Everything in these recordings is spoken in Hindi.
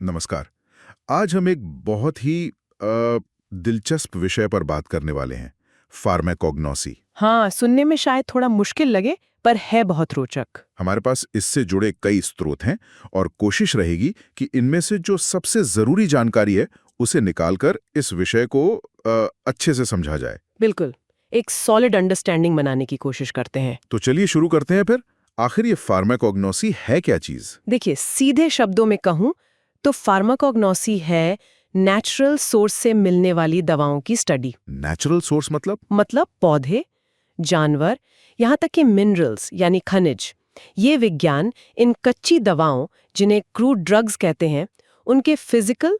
नमस्कार। आज हम एक बहुत ही दिलचस्प विषय पर बात करने वाले हैं, फार्माकोग्नोसी। हाँ, सुनने में शायद थोड़ा मुश्किल लगे, पर है बहुत रोचक। हमारे पास इससे जुड़े कई स्रोत हैं और कोशिश रहेगी कि इनमें से जो सबसे ज़रूरी जानकारी है, उसे निकालकर इस विषय को अच्छे से समझा जाए। बिल्कुल, एक सॉलिड अंडरस्टैंडिंग बनाने की कोशिश करते हैं। तो चलिए शुरू करते हैं फिर। आखिर ये फार्माकोग्नोसी है क्या चीज़? देखिए, सीधे शब्दों में कहूँ तो फार्माकोग्नोसी है नेचुरल सोर्स से मिलने वाली दवाओं की स्टडी। नेचुरल सोर्स मतलब पौधे, जानवर, यहाँ तक कि मिनरल्स यानी खनिज। ये विज्ञान इन कच्ची दवाओं, जिन्हें क्रूड ड्रग्स कहते हैं, उनके फिजिकल,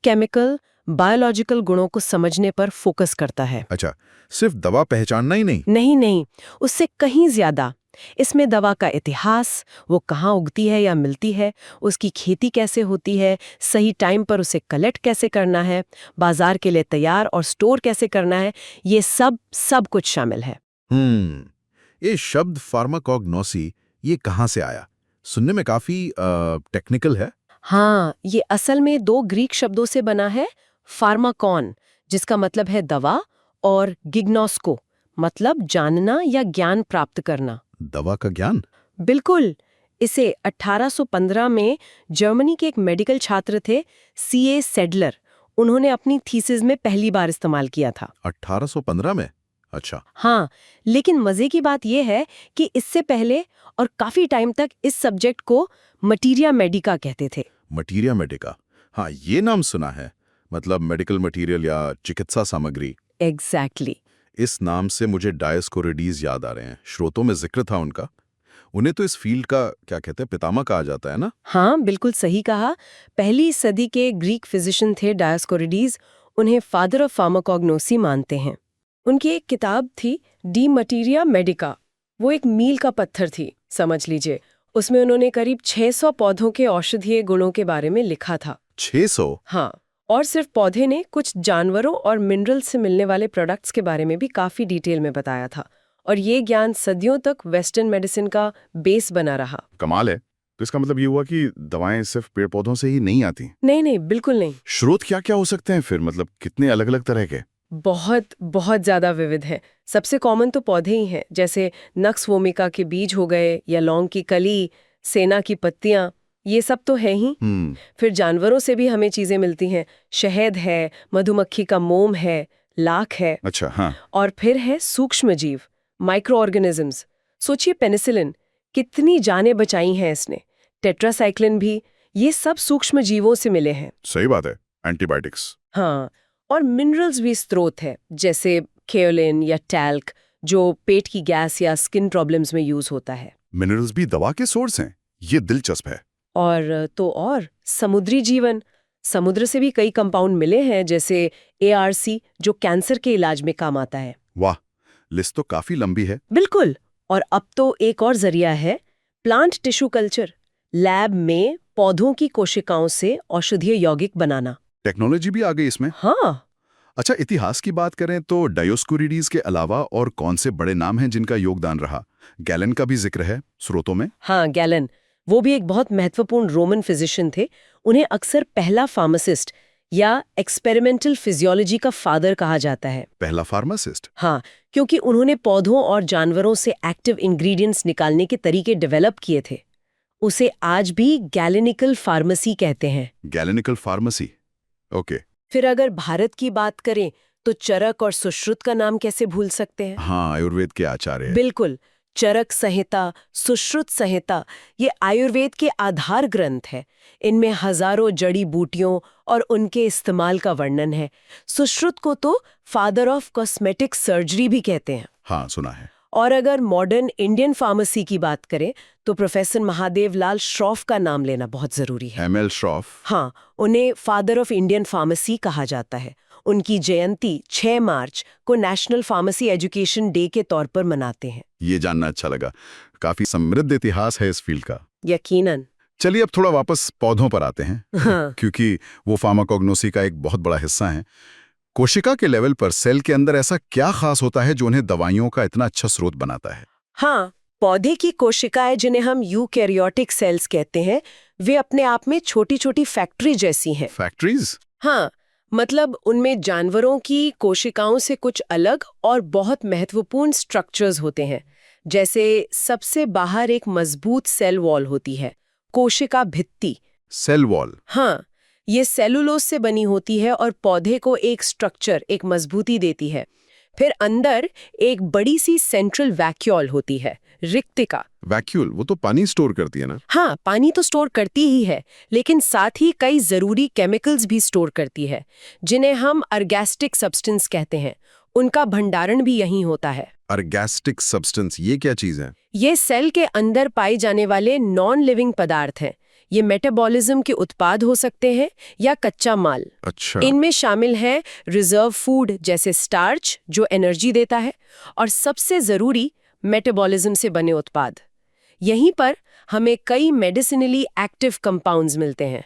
केमिकल, बायोलॉजिकल गुणों को समझने पर फोकस करता है। अच्छा, सिर्फ दवा पहचानना ही नहीं? नहीं, उससे कहीं ज्यादा। इसमें दवा का इतिहास, वो कहाँ उगती है या मिलती है, उसकी खेती कैसे होती है, सही टाइम पर उसे कलेक्ट कैसे करना है, बाजार के लिए तैयार और स्टोर कैसे करना है, ये सब कुछ शामिल है। ये शब्द फार्माकोग्नोसी ये कहाँ से आया? सुनने में काफी टेक्निकल है। हाँ, ये असल में दो ग्रीक शब्दों से बना है। फार्माकॉन, जिसका मतलब है दवा, और गिग्नोस्को, मतलब जानना या ज्ञान प्राप्त करना। दवा का ज्ञान? बिल्कुल। इसे 1815 में जर्मनी के एक मेडिकल छात्र थे, सीए सेडलर, उन्होंने अपनी थीसिस में पहली बार इस्तेमाल किया था। 1815 में? अच्छा। हाँ, लेकिन मजे की बात यह है कि इससे पहले और काफी टाइम तक इस सब्जेक्ट को मटीरिया मेडिका कहते थे। मटीरिया मेडिका, हाँ ये नाम सुना है। मतलब मेडिकल मटीरियल या चिकित्सा सामग्री। एग्जैक्टली। इस नाम से मुझे डायोस्कोरिडीज याद आ रहे हैं, श्रोतों में जिक्र था उनका। उन्हें तो इस फील्ड का क्या कहते हैं, पितामह कहा जाता है ना? हाँ, बिल्कुल सही कहा। पहली सदी के ग्रीक फिजिशियन थे डायोस्कोरिडीज, उन्हें फादर ऑफ फार्माकोग्नोसी मानते हैं। उनकी एक किताब थी डी मटीरिया मेडिका, वो एक मील का पत्थर थी, समझ लीजिए। उसमें उन्होंने करीब 600 पौधों के औषधीय गुणों के बारे में लिखा था। 600? हाँ, और सिर्फ पौधे ने, कुछ जानवरों और मिनरल से मिलने वाले प्रोडक्ट्स के बारे में भी काफी डिटेल में बताया था। और ये ज्ञान सदियों तक वेस्टर्न मेडिसिन का बेस बना रहा। कमाल है। तो इसका मतलब ये हुआ कि दवाएं सिर्फ पेड़ पौधों से ही नहीं आती? नहीं, बिल्कुल नहीं। स्रोत क्या क्या हो सकते हैं फिर? मतलब कितने अलग अलग तरह के? बहुत ज्यादा विविध है। सबसे कॉमन तो पौधे ही हैं, जैसे नक्स वोमिका के बीज हो गए, या लौंग की कली, सेना की पत्तियां, ये सब तो है ही। फिर जानवरों से भी हमें चीजें मिलती हैं। शहद है, मधुमक्खी का मोम है, लाख है। अच्छा, हाँ। और फिर है सूक्ष्म जीव, माइक्रो ऑर्गेनिजम्स। सोचिए, पेनिसिलिन, कितनी जानें बचाई हैं इसने। टेट्रासाइक्लिन भी, ये सब सूक्ष्म जीवों से मिले हैं। सही बात है, एंटीबायोटिक्स। हाँ, और मिनरल्स भी स्रोत है, जैसे केओलिन या टैल्क, जो पेट की गैस या स्किन प्रॉब्लम्स में यूज होता है। मिनरल्स भी दवा के सोर्स हैं? ये दिलचस्प है। और समुद्री जीवन, समुद्र से भी कई कंपाउंड मिले हैं, जैसे ARC, जो कैंसर के इलाज में काम आता है। वाह, लिस्ट तो काफी लंबी है। बिल्कुल। और अब तो एक और जरिया है, प्लांट टिश्यू कल्चर, लैब में पौधों की कोशिकाओं से औषधीय यौगिक बनाना। टेक्नोलॉजी भी आ गई इसमें। हाँ। अच्छा, इतिहास की बात करें तो डायोस्कोरिडीज के अलावा और कौन से बड़े नाम हैं जिनका योगदान रहा? गैलन का भी जिक्र है स्रोतों में। हाँ, गैलन, वो भी एक बहुत महत्वपूर्ण रोमन फिजिशियन थे। उन्हें अक्सर पहला फार्मासिस्ट या एक्सपेरिमेंटल फिजियोलॉजी का फादर कहा जाता है। पहला फार्मासिस्ट? हाँ, क्योंकि उन्होंने पौधों और जानवरों से एक्टिव इंग्रेडिएंट्स निकालने के तरीके डेवलप किए थे। उसे आज भी गैलेनिकल फार्मेसी कहते हैं। गैलेनिकल फार्मेसी, ओके। फिर अगर भारत की बात करें तो चरक और सुश्रुत का नाम कैसे भूल सकते हैं? हाँ, आयुर्वेद के आचार्य। बिल्कुल। चरक संहिता, सुश्रुत संहिता, ये आयुर्वेद के आधार ग्रंथ है। इनमें हजारों जड़ी बूटियों और उनके इस्तेमाल का वर्णन है। सुश्रुत को तो फादर ऑफ कॉस्मेटिक सर्जरी भी कहते हैं। हाँ, सुना है। और अगर मॉडर्न इंडियन फार्मेसी की बात करें तो प्रोफेसर महादेव लाल श्रॉफ का नाम लेना बहुत जरूरी है। ML श्रॉफ? हाँ, उन्हें फादर ऑफ इंडियन फार्मेसी कहा जाता है। उनकी जयंती 6 मार्च को नेशनल फार्मेसी एजुकेशन डे के तौर पर मनाते हैं। ये जानना अच्छा लगा। काफी समृद्ध इतिहास है इस फील्ड का। यकीनन। चलिए अब थोड़ा वापस पौधों पर आते हैं। हाँ। क्योंकि वो फार्माकोग्नोसी का एक बहुत बड़ा हिस्सा है। कोशिका के लेवल पर सेल के अंदर ऐसा क्या खास होता है जो उन्हें दवाइयों का इतना अच्छा स्रोत बनाता है? हाँ, पौधे की कोशिकाएं, जिन्हें हम यूकैरियोटिक सेल्स कहते हैं, वे अपने आप में छोटी छोटी फैक्ट्री जैसी हैं। फैक्ट्रीज? हाँ, मतलब उनमें जानवरों की कोशिकाओं से कुछ अलग और बहुत महत्वपूर्ण स्ट्रक्चर्स होते हैं। जैसे सबसे बाहर एक मजबूत सेल वॉल होती है, कोशिका भित्ति। Cell wall? हाँ, ये सेलुलोज से बनी होती है और पौधे को एक स्ट्रक्चर, एक मजबूती देती है। फिर अंदर एक बड़ी सी सेंट्रल वैक्यूल होती है, रिक्तिका। वैक्यूल, वो तो पानी स्टोर करती है ना? हाँ, पानी तो स्टोर करती ही है, लेकिन साथ ही कई जरूरी केमिकल्स भी स्टोर करती है, जिन्हें हम अर्गेस्टिक सब्सटेंस कहते हैं। उनका भंडारण भी यहीं होता है। अर्गेस्टिक सब्सटेंस, ये क्या चीज है? ये सेल के अंदर पाए जाने वाले नॉन लिविंग पदार्थ हैं। ये मेटाबॉलिज्म के उत्पाद हो सकते हैं या कच्चा माल। अच्छा। इनमें शामिल है रिजर्व फूड जैसे स्टार्च, जो एनर्जी देता है, और सबसे जरूरी मेटाबॉलिज्म से बने उत्पाद। यहीं पर हमें कई मेडिसिनली एक्टिव कंपाउंड्स मिलते हैं,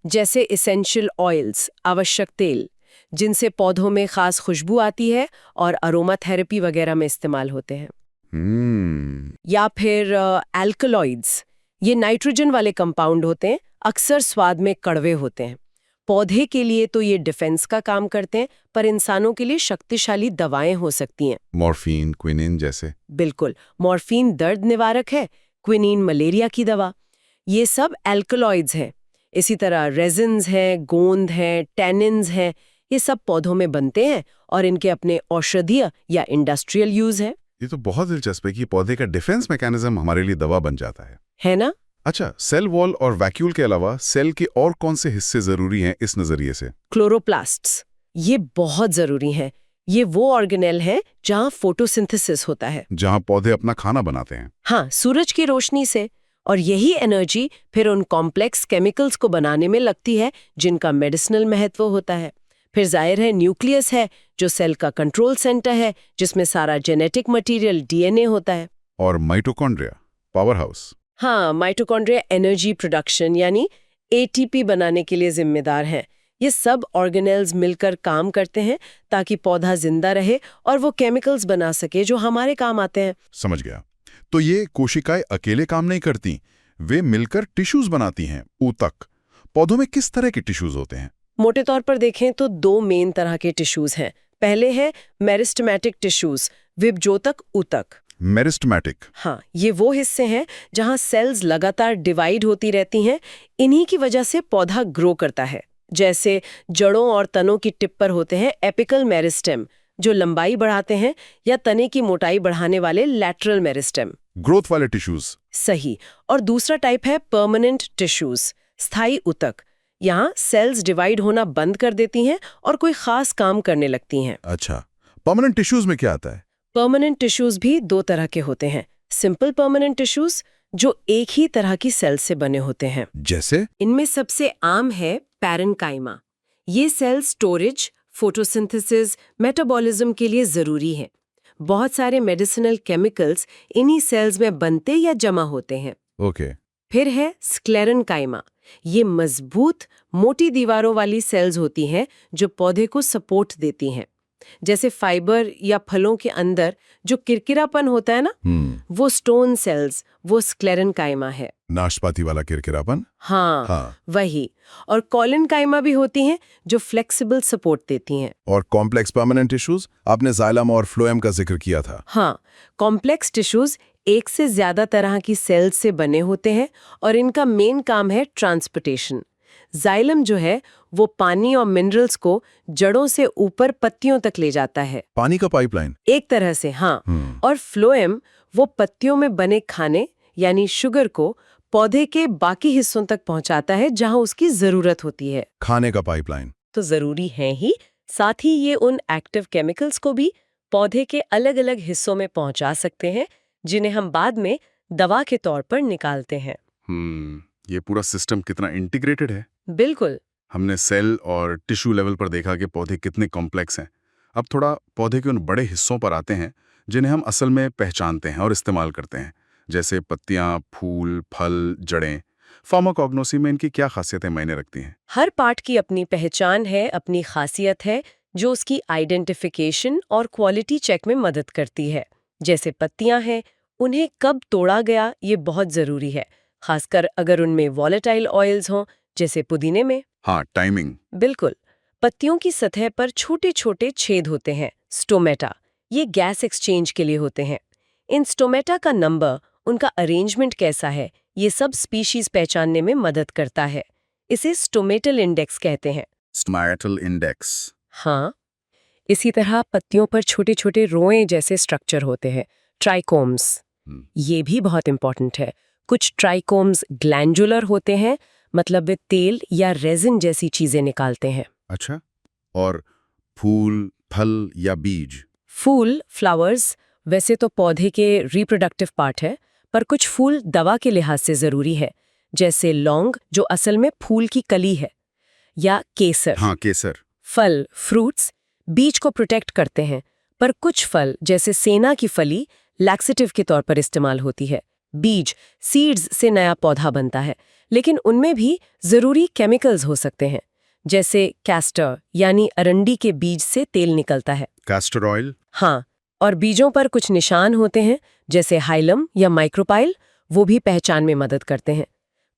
जैसे एसेंशियल ऑयल्स, आवश्यक तेल, जिनसे पौधों में खास खुशबू आती है और अरोमा थेरेपी वगैरह में इस्तेमाल होते हैं। या फिर एल्कलॉइड्स, ये नाइट्रोजन वाले कंपाउंड होते हैं, अक्सर स्वाद में कड़वे होते हैं। पौधे के लिए तो ये डिफेंस का काम करते हैं, पर इंसानों के लिए शक्तिशाली दवाएं हो सकती हैं। मॉर्फिन, क्विनिन जैसे? बिल्कुल, मॉर्फिन दर्द निवारक है, क्विनिन मलेरिया की दवा। ये सब एल्कलॉइड्स हैं। इसी तरह रेजिन्स हैं, गोंद हैं, टैनिन्स हैं, ये सब पौधों में बनते हैं और इनके अपने औषधीय या इंडस्ट्रियल यूज है। ये तो बहुत दिलचस्प है कि पौधे का डिफेंस मैकेनिज्म हमारे लिए दवा बन जाता है ना? अच्छा, सेल वॉल और वैक्यूल के अलावा सेल के और कौन से हिस्से जरूरी हैं इस नजरिए से? क्लोरोप्लास्ट्स, ये बहुत जरूरी हैं। ये वो ऑर्गेनेल हैं जहां फोटोसिंथेसिस होता है, जहां पौधे अपना खाना बनाते हैं। हाँ, सूरज की रोशनी से। और यही एनर्जी फिर उन कॉम्प्लेक्स केमिकल्स को बनाने में लगती है जिनका मेडिसिनल महत्व होता है। फिर जाहिर है न्यूक्लियस है, जो सेल का कंट्रोल सेंटर है, जिसमें सारा जेनेटिक मटेरियल, डीएनए होता है। और माइटोकॉन्ड्रिया, पावर हाउस? हाँ, माइटोकॉन्ड्रिया एनर्जी प्रोडक्शन यानी एटीपी बनाने के लिए जिम्मेदार हैं। ये सब ऑर्गेनेल्स मिलकर काम करते हैं ताकि पौधा जिंदा रहे और वो केमिकल्स बना सके जो हमारे काम आते हैं। समझ गया। तो ये कोशिकाएं अकेले काम नहीं करती, वे मिलकर टिश्यूज बनाती हैं। ऊतक, पौधों में किस तरह के टिश्यूज होते हैं? मोटे तौर पर देखें तो दो मेन तरह के टिश्यूज हैं। पहले है मेरिस्टेमेटिक टिश्यूज, विभजोतक ऊतक। मेरिस्टेमेटिक? हाँ, ये वो हिस्से हैं जहां सेल्स लगातार डिवाइड होती रहती हैं। इन्हीं की वजह से पौधा ग्रो करता है। जैसे जड़ों और तनों की टिप पर होते हैं एपिकल मेरिस्टेम, जो लंबाई बढ़ाते हैं, या तने की मोटाई बढ़ाने वाले लैटरल मेरिस्टेम। ग्रोथ वाले टिश्यूज? सही। और दूसरा टाइप है परमानेंट टिश्यूज, स्थायी ऊतक। यहाँ सेल्स डिवाइड होना बंद कर देती हैं और कोई खास काम करने लगती हैं। अच्छा, परमानेंट टिश्यूज में क्या आता है? परमानेंट टिश्यूज भी दो तरह के होते हैं। सिंपल परमानेंट टिश्यूज, जो एक ही तरह की सेल से बने होते हैं। जैसे? इनमें सबसे आम है पैरेन्काइमा। ये सेल स्टोरेज, फोटोसिंथेसिस, मेटाबॉलिज्म के लिए जरूरी है। बहुत सारे मेडिसिनल केमिकल्स इन्हीं सेल्स में बनते या जमा होते हैं। ओके। फिर है स्क्लेरेन्काइमा। ये मजबूत, मोटी दीवारों वाली सेल्स होती हैं जो पौधे को सपोर्ट देती हैं। जैसे फाइबर या फलों के अंदर जो किरकिरापन होता है ना, वो स्टोन सेल्स, वो स्क्लेरेन्काइमा है। नाशपाती वाला किरकिरापन? हाँ, वही। और कॉलिनकाइमा भी होती हैं जो फ्लेक्सिबल सपोर्ट देती हैं। और कॉम्प्लेक्स परमानेंट टिश्यूज, आपने जाइलम और फ्लोएम का जिक्र किया था। हाँ, कॉम्प्लेक्स टिश्यूज एक से ज्यादा तरह की सेल्स से बने होते हैं और इनका मेन काम है ट्रांसपोर्टेशन। जाइलम जो है वो पानी और मिनरल्स को जड़ों से ऊपर पत्तियों तक ले जाता है। पानी का पाइपलाइन? एक तरह से, हाँ। और फ्लोएम वो पत्तियों में बने खाने यानी शुगर को पौधे के बाकी हिस्सों तक पहुंचाता है जहां उसकी जरूरत होती है। खाने का पाइपलाइन तो जरूरी है ही, साथ ही ये उन एक्टिव केमिकल्स को भी पौधे के अलग अलग हिस्सों में पहुंचा सकते हैं, जिन्हें हम बाद में दवा के तौर पर निकालते हैं। ये पूरा सिस्टम कितना इंटीग्रेटेड है। बिल्कुल। हमने सेल और टिश्यू लेवल पर देखा कि पौधे कितने कॉम्प्लेक्स हैं। अब थोड़ा पौधे के उन बड़े हिस्सों पर आते हैं जिन्हें हम असल में पहचानते हैं और इस्तेमाल करते हैं, जैसे पत्तियां, फूल, फल, जड़ें। फार्माकोग्नोसी में इनकी क्या खासियतें मायने रखती हैं? हर पार्ट की अपनी पहचान है, अपनी खासियत है, जो उसकी आइडेंटिफिकेशन और क्वालिटी चेक में मदद करती है। जैसे पत्तियां हैं, उन्हें कब तोड़ा गया ये बहुत जरूरी है। खासकर अगर उनमें वॉलेटाइल ऑयल्स हों, जैसे पुदीने में। हाँ, टाइमिंग। बिल्कुल। पत्तियों की सतह पर छोटे छोटे छेद होते हैं, स्टोमेटा। ये गैस एक्सचेंज के लिए होते हैं। इन स्टोमेटा का नंबर, उनका अरेंजमेंट कैसा है, ये सब स्पीशीज पहचानने में मदद करता है। इसे स्टोमेटल इंडेक्स कहते हैं। Stomatal index. हाँ, इसी तरह पत्तियों पर छोटे छोटे रोएं जैसे स्ट्रक्चर होते हैं, ट्राइकोम्स। ये भी बहुत इंपॉर्टेंट है। कुछ ट्राइकोम्स ग्लैंडुलर होते हैं, मतलब वे तेल या रेजिन जैसी चीजें निकालते हैं। अच्छा, और फूल, फल या बीज? फूल, फ्लावर्स, वैसे तो पौधे के रिप्रोडक्टिव पार्ट है, पर कुछ फूल दवा के लिहाज से जरूरी है, जैसे लौंग जो असल में फूल की कली है, या केसर। हाँ, केसर। फल, फ्रूट्स, बीज को प्रोटेक्ट करते हैं, पर कुछ फल जैसे सेना की फली लैक्सेटिव के तौर पर इस्तेमाल होती है। बीज, सीड्स से नया पौधा बनता है, लेकिन उनमें भी जरूरी केमिकल्स हो सकते हैं, जैसे कैस्टर यानी अरंडी के बीज से तेल निकलता है। Castor oil? हाँ, और बीजों पर कुछ निशान होते हैं, जैसे हाइलम या माइक्रोपाइल, वो भी पहचान में मदद करते हैं।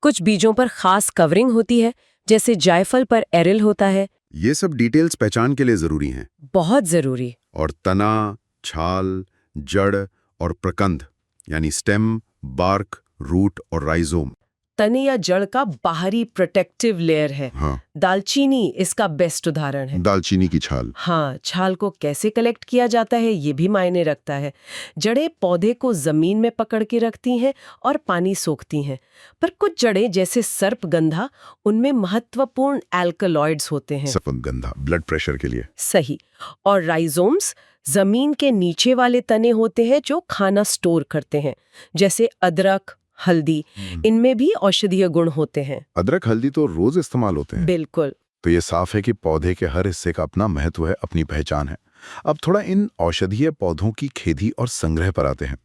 कुछ बीजों पर खास कवरिंग होती है, जैसे जायफल पर एरिल होता है। ये सब डिटेल्स पहचान के लिए जरूरी हैं। बहुत जरूरी। और तना, छाल, जड़ और प्रकंद यानी स्टेम, बार्क, रूट और राइजोम। तने या जड़ का बाहरी प्रोटेक्टिव लेयर है। हाँ, दालचीनी इसका बेस्ट उदाहरण है। दालचीनी की छाल। हाँ, छाल को कैसे कलेक्ट किया जाता है ये भी मायने रखता है। जड़ें पौधे को जमीन में पकड़ के रखती हैं और पानी सोखती हैं, पर कुछ जड़ें जैसे सर्पगंधा, उनमें महत्वपूर्ण एल्कलॉइड्स होते हैं। सर्पगंधा ब्लड प्रेशर के लिए। सही। और राइजोम्स जमीन के नीचे वाले तने होते हैं जो खाना स्टोर करते हैं, जैसे अदरक, हल्दी। इनमें भी औषधीय गुण होते हैं। अदरक, हल्दी तो रोज इस्तेमाल होते हैं। बिल्कुल। तो ये साफ है कि पौधे के हर हिस्से का अपना महत्व है, अपनी पहचान है। अब थोड़ा इन औषधीय पौधों की खेती और संग्रह पर आते हैं।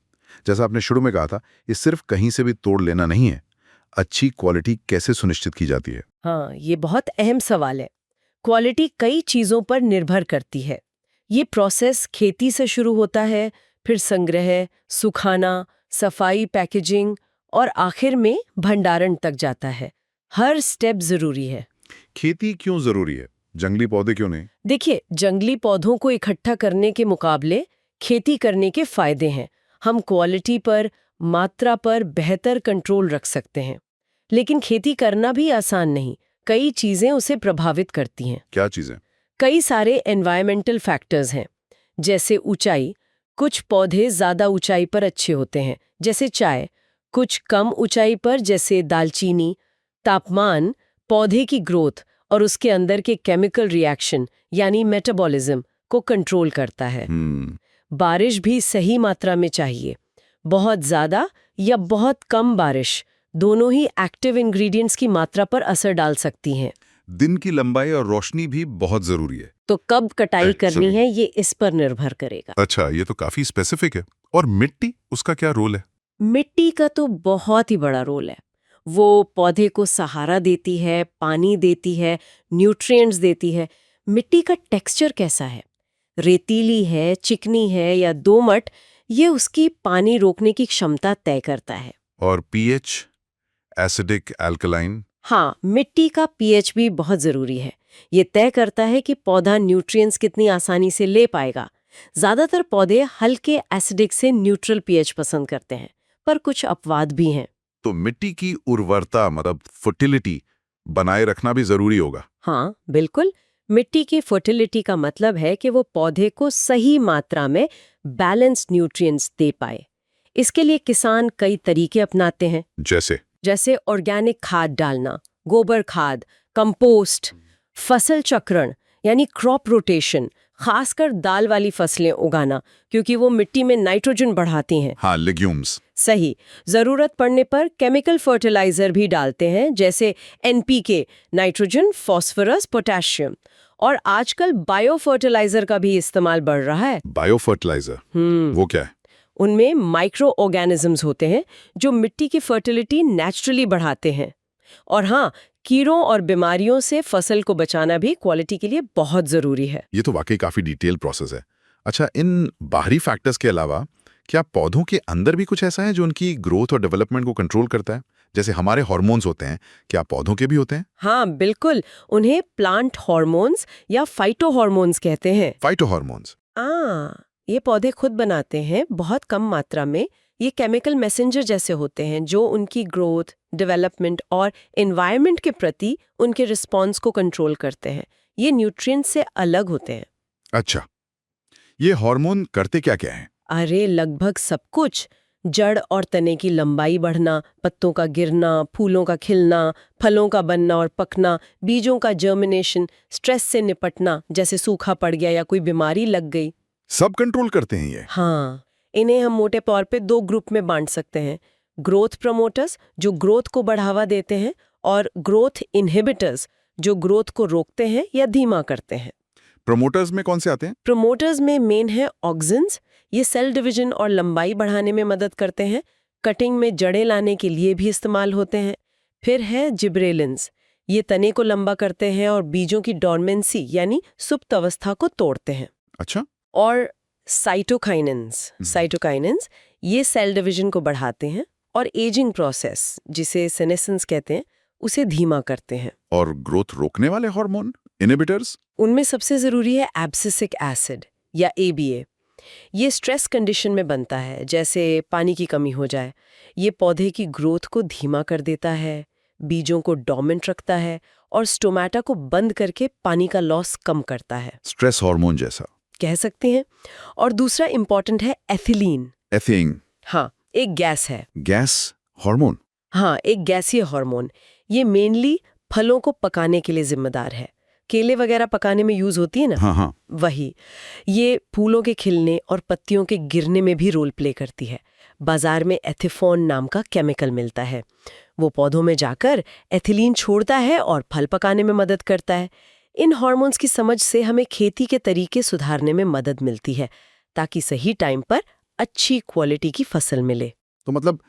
जैसा आपने शुरू में कहा था, ये सिर्फ कहीं से भी तोड़ लेना नहीं है। अच्छी क्वालिटी कैसे सुनिश्चित की जाती है? हाँ, ये बहुत अहम सवाल है। क्वालिटी कई चीजों पर निर्भर करती है। ये प्रोसेस खेती से शुरू होता है, फिर संग्रह, सुखाना, सफाई, पैकेजिंग और आखिर में भंडारण तक जाता है। हर स्टेप जरूरी है। खेती क्यों जरूरी है? जंगली पौधे क्यों नहीं? देखिए, जंगली पौधों को इकट्ठा करने के मुकाबले खेती करने के फायदे हैं। हम क्वालिटी पर, मात्रा पर बेहतर कंट्रोल रख सकते हैं। लेकिन खेती करना भी आसान नहीं। कई चीजें उसे प्रभावित करती हैं। क्या चीजें? कई सारे एनवायरमेंटल फैक्टर्स हैं, जैसे ऊंचाई। कुछ पौधे ज्यादा ऊंचाई पर अच्छे होते हैं, जैसे चाय। कुछ कम ऊंचाई पर, जैसे दालचीनी। तापमान, पौधे की ग्रोथ और उसके अंदर के केमिकल रिएक्शन यानी मेटाबॉलिज्म को कंट्रोल करता है। बारिश भी सही मात्रा में चाहिए। बहुत ज्यादा या बहुत कम बारिश, दोनों ही एक्टिव इंग्रेडिएंट्स की मात्रा पर असर डाल सकती हैं। दिन की लंबाई और रोशनी भी बहुत जरूरी है। तो कब कटाई करनी है ये इस पर निर्भर करेगा। अच्छा, ये तो काफी स्पेसिफिक है। और मिट्टी, उसका क्या रोल है? मिट्टी का तो बहुत ही बड़ा रोल है। वो पौधे को सहारा देती है, पानी देती है, न्यूट्रिएंट्स देती है। मिट्टी का टेक्सचर कैसा है, रेतीली है, चिकनी है या दोमट, ये उसकी पानी रोकने की क्षमता तय करता है। और पीएच, एसिडिक, अल्कलाइन? हाँ, मिट्टी का पीएच भी बहुत जरूरी है। ये तय करता है कि पौधा न्यूट्रिएंट्स कितनी आसानी से ले पाएगा। ज्यादातर पौधे हल्के एसिडिक से न्यूट्रल पीएच पसंद करते हैं, पर कुछ अपवाद भी हैं। तो मिट्टी की उर्वरता मतलब फर्टिलिटी बनाए रखना भी जरूरी होगा। हाँ, बिल्कुल। मिट्टी की फर्टिलिटी का मतलब है कि वो पौधे को सही मात्रा में बैलेंस्ड न्यूट्रिएंट्स दे पाए। इसके लिए किसान कई तरीके अपनाते हैं, जैसे ऑर्गेनिक खाद डालना, गोबर खाद, कंपोस्ट, फसल चक्रण यानी क्रॉप रोटेशन, खासकर दाल वाली फसलें उगाना, क्योंकि वो मिट्टी में नाइट्रोजन बढ़ाती हैं। हाँ, लेग्यूम्स। सही। जरूरत पड़ने पर केमिकल फर्टिलाइजर भी डालते हैं, जैसे एनपीके, नाइट्रोजन, फास्फोरस, पोटेशियम। और आजकल बायो फर्टिलाइजर का भी इस्तेमाल बढ़ रहा है। बायो फर्टिलाइजर, वो क्या है? उनमें माइक्रो ऑर्गेनिजम्स होते हैं जो मिट्टी की फर्टिलिटी नेचुरली बढ़ाते हैं। और हाँ, कीड़ों और बीमारियों से फसल को बचाना भी क्वालिटी के लिए बहुत जरूरी है। ये तो वाकई काफी डिटेल प्रोसेस है। अच्छा, इन बाहरी फैक्टर्स के अलावा क्या पौधों के अंदर भी कुछ ऐसा है जो उनकी ग्रोथ और डेवलपमेंट को कंट्रोल करता है? जैसे हमारे हार्मोन्स होते हैं, क्या पौधों के भी होते हैं? हाँ बिल्कुल, उन्हें प्लांट हार्मोन्स या फाइटो हार्मोन्स कहते हैं। Phyto hormones. ये पौधे खुद बनाते हैं, बहुत कम मात्रा में। ये केमिकल मैसेंजर जैसे होते हैं जो उनकी ग्रोथ, डेवलपमेंट और एनवायरनमेंट के प्रति उनके रिस्पॉन्स को कंट्रोल करते हैं। ये न्यूट्रिएंट्स से अलग होते हैं। अच्छा, ये हार्मोन करते क्या क्या है? अरे लगभग सब कुछ। जड़ और तने की लंबाई बढ़ना, पत्तों का गिरना, फूलों का खिलना, फलों का बनना और पकना, बीजों का जर्मिनेशन, स्ट्रेस से निपटना जैसे सूखा पड़ गया या कोई बीमारी लग गई। सब कंट्रोल करते हैं ये? हाँ, इन्हें हम मोटे तौर पे 2 ग्रुप में बांट सकते हैं। ग्रोथ प्रमोटर्स जो ग्रोथ को बढ़ावा देते हैं, और ग्रोथ इनहिबिटर्स जो ग्रोथ को रोकते हैं या धीमा करते हैं। प्रमोटर्स में कौन से आते हैं? प्रमोटर्स में मेन है ऑक्सिन्स। ये सेल डिवीजन और लंबाई बढ़ाने में मदद करते हैं। कटिंग में जड़ें लाने के लिए भी इस्तेमाल होते हैं। फिर है जिब्रेलिन्स। ये तने को लंबा करते हैं और बीजों की डॉर्मेंसी यानी सुप्त अवस्था को तोड़ते हैं। अच्छा। और साइटोकाइनेंस ये सेल डिवीजन को बढ़ाते हैं और एजिंग प्रोसेस, जिसे सेनेसेंस कहते हैं, उसे धीमा करते हैं। और ग्रोथ रोकने वाले हार्मोन इनहिबिटर्स? उनमें सबसे जरूरी है एब्सिसिक एसिड या ABA। ये स्ट्रेस कंडीशन में बनता है, जैसे पानी की कमी हो जाए। ये पौधे की ग्रोथ को धीमा कर देता है, बीजों को डोर्मेंट रखता है और स्टोमेटा को बंद करके पानी का लॉस कम करता है। स्ट्रेस हार्मोन जैसा कह सकते हैं। और दूसरा इंपॉर्टेंट है एथिलीन। एथिंग? हाँ, एक गैस है। Gas hormone? हाँ, एक गैसीय हार्मोन। ये मेनली फलों को पकाने के लिए जिम्मेदार है। केले वगैरह पकाने में यूज होती है ना, हाँ। वही। ये फूलों के खिलने और पत्तियों के गिरने में भी रोल प्ले करती है। बाजार में एथिफॉन नाम का केमिकल मिलता है। वो पौधों में जाकर एथिलीन छोड़ता है और फल पकाने में मदद करता है। इन हार्मोन्स की समझ से हमें खेती के तरीके सुधारने में मदद मिलती है, ताकि सही टाइम पर अच्छी क्वालिटी की फसल मिले। तो मतलब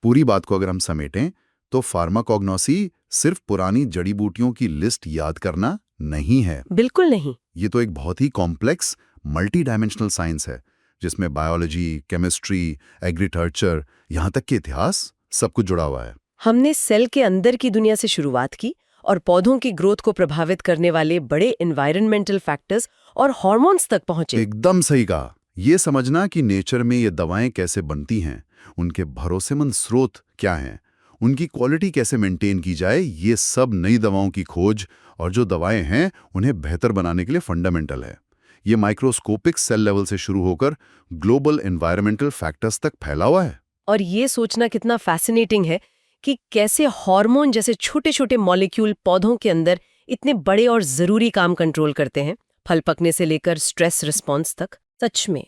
पूरी बात को अगर हम समेटें तो फार्माकोग्नोसी सिर्फ पुरानी जड़ी बूटियों की लिस्ट याद करना नहीं है। बिल्कुल नहीं। ये तो एक बहुत ही कॉम्प्लेक्स मल्टी डायमेंशनल साइंस है, जिसमें बायोलॉजी, केमिस्ट्री, एग्रीकल्चर, यहाँ तक कि इतिहास सब कुछ जुड़ा हुआ है। हमने सेल के अंदर की दुनिया से शुरुआत की और पौधों की ग्रोथ को प्रभावित करने वाले बड़े एनवायरनमेंटल फैक्टर्स और हार्मोन्स तक पहुंचे। एकदम सही कहा। ये समझना कि नेचर में ये दवाएं कैसे बनती हैं, उनके भरोसेमंद स्रोत क्या हैं, उनकी क्वालिटी कैसे मेंटेन की जाए, ये सब नई दवाओं की खोज और जो दवाएं हैं उन्हें बेहतर बनाने के लिए फंडामेंटल है। ये माइक्रोस्कोपिक सेल लेवल से शुरू होकर ग्लोबल एनवायरमेंटल फैक्टर्स तक फैला हुआ है। और ये सोचना कितना फैसिनेटिंग है कि कैसे हार्मोन जैसे छोटे छोटे मॉलिक्यूल पौधों के अंदर इतने बड़े और जरूरी काम कंट्रोल करते हैं, फल पकने से लेकर स्ट्रेस रिस्पॉन्स तक। सच में।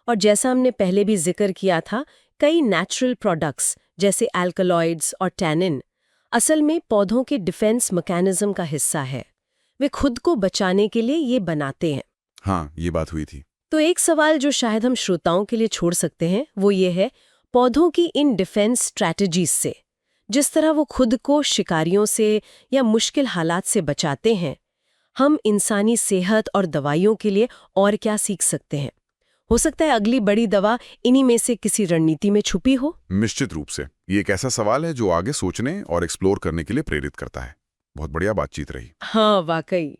और जैसा हमने पहले भी जिक्र किया था, कई नेचुरल प्रोडक्ट्स जैसे एल्कलॉइड्स और टैनिन असल में पौधों के डिफेंस मैकेनिज्म का हिस्सा है। वे खुद को बचाने के लिए ये बनाते हैं। हाँ, ये बात हुई थी। तो एक सवाल जो शायद हम श्रोताओं के लिए छोड़ सकते हैं वो ये है, पौधों की इन डिफेंस स्ट्रैटेजीज से, जिस तरह वो खुद को शिकारियों से या मुश्किल हालात से बचाते हैं, हम इंसानी सेहत और दवाइयों के लिए और क्या सीख सकते हैं? हो सकता है अगली बड़ी दवा इन्हीं में से किसी रणनीति में छुपी हो। निश्चित रूप से ये एक ऐसा सवाल है जो आगे सोचने और एक्सप्लोर करने के लिए प्रेरित करता है। बहुत बढ़िया बातचीत रही। हाँ, वाकई।